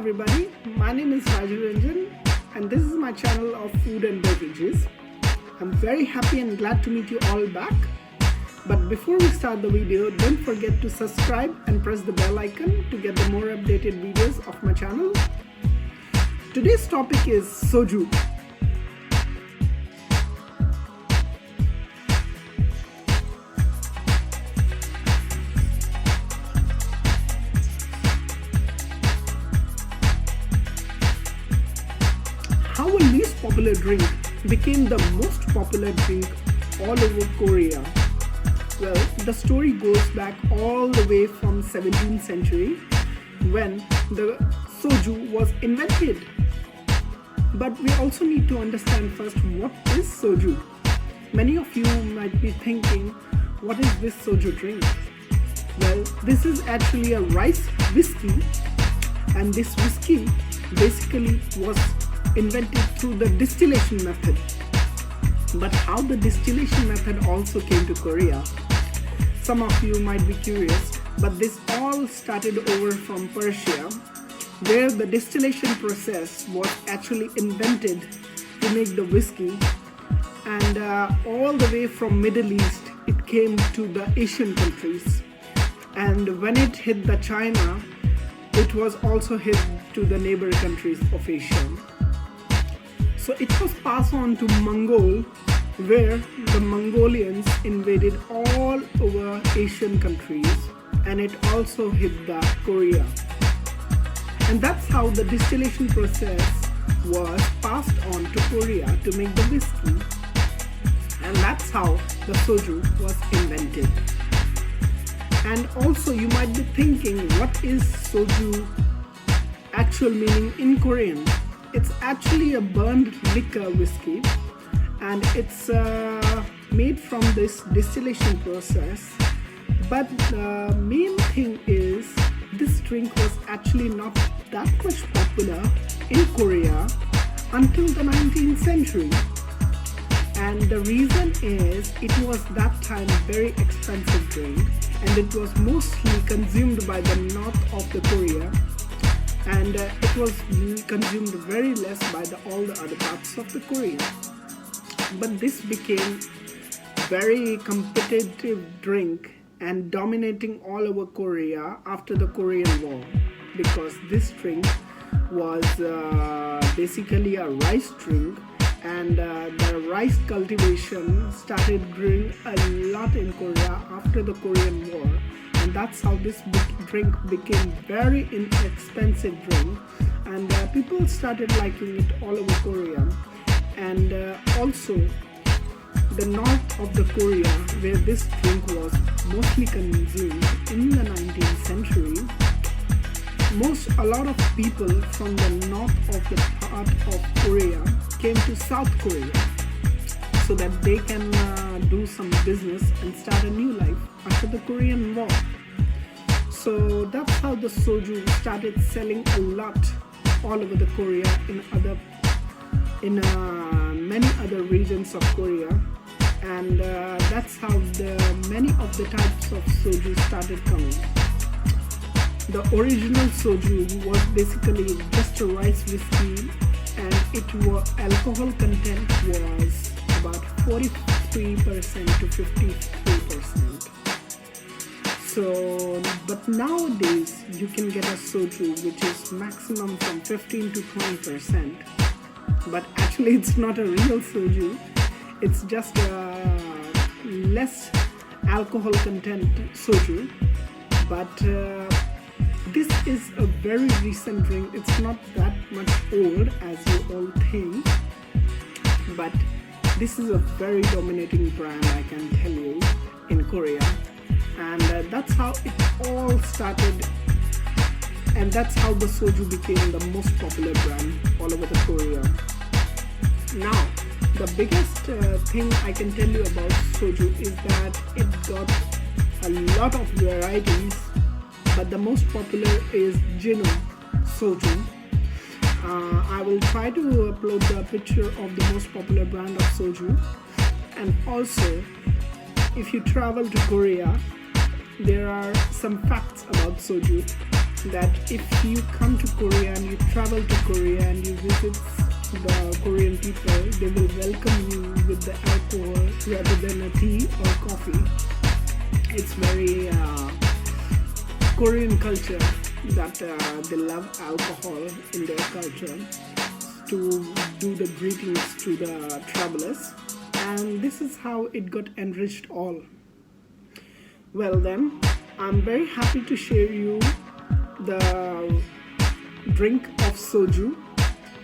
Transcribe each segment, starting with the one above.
everybody, my name is Rajiv and this is my channel of food and beverages. I'm very happy and glad to meet you all back. But before we start the video, don't forget to subscribe and press the bell icon to get the more updated videos of my channel. Today's topic is SOJU. How a least popular drink became the most popular drink all over Korea. Well, the story goes back all the way from 17th century when the SOJU was invented. But we also need to understand first, what is SOJU? Many of you might be thinking, what is this SOJU drink? Well, this is actually a rice whiskey, and this whiskey basically was invented through the distillation method. But how the distillation method also came to Korea? Some of you might be curious, but this all started over from Persia, where the distillation process was actually invented to make the whiskey, and all the way from Middle East it came to the Asian countries, and when it hit the China, it was also hit to the neighbor countries of Asia. So it was passed on to Mongol, where the Mongolians invaded all over Asian countries, and it also hit the Korea. And that's how the distillation process was passed on to Korea to make the whiskey. And that's how the SOJU was invented. And also you might be thinking, what is SOJU actual meaning in Korean? It's actually a burned liquor whiskey, and it's made from this distillation process. But the main thing is, this drink was actually not that much popular in Korea until the 19th century. And the reason is, it was that time very expensive drink, and it was mostly consumed by the north of the Korea, and it was consumed very less by all the other parts of the Korea. But this became very competitive drink and dominating all over Korea after the Korean War, because this drink was basically a rice drink, and the rice cultivation started growing a lot in Korea after the Korean War, and that's how this drink became very inexpensive drink, and people started liking it all over Korea. And also the north of the Korea, where this drink was mostly consumed in the 19th century, a lot of people from the north of the part of Korea came to South Korea so that they can do some business and start a new life after the Korean War. So that's how the SOJU started selling a lot all over the Korea, in many other regions of Korea, and that's how many of the types of SOJU started coming. The original SOJU was basically just a rice whiskey, and alcohol content was about 43% to 53%. So, but nowadays you can get a SOJU which is maximum from 15 to 20%. But actually it's not a real SOJU, it's just a less alcohol content SOJU. But this is a very recent drink, it's not that much old as you all think, but this is a very dominating brand, I can tell you, in Korea. And that's how it all started, and that's how the SOJU became the most popular brand all over the Korea. Now, the biggest thing I can tell you about SOJU is that it got a lot of varieties, but the most popular is Gino SOJU. I will try to upload the picture of the most popular brand of SOJU. And also, if you travel to Korea, there are some facts about SOJU. that if you come to Korea and you travel to Korea and you visit the Korean people, they will welcome you with the alcohol rather than a tea or coffee. It's very Korean culture that they love alcohol in their culture to do the greetings to the travelers, and this is how it got enriched all. Well then, I'm very happy to share you the drink of soju,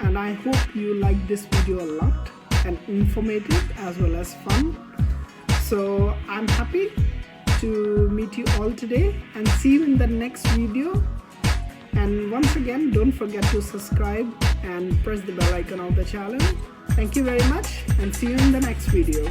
and I hope you like this video a lot and informative as well as fun. So I'm happy to meet you all today and see you in the next video. And once again, don't forget to subscribe and press the bell icon of the channel. Thank you very much and see you in the next video.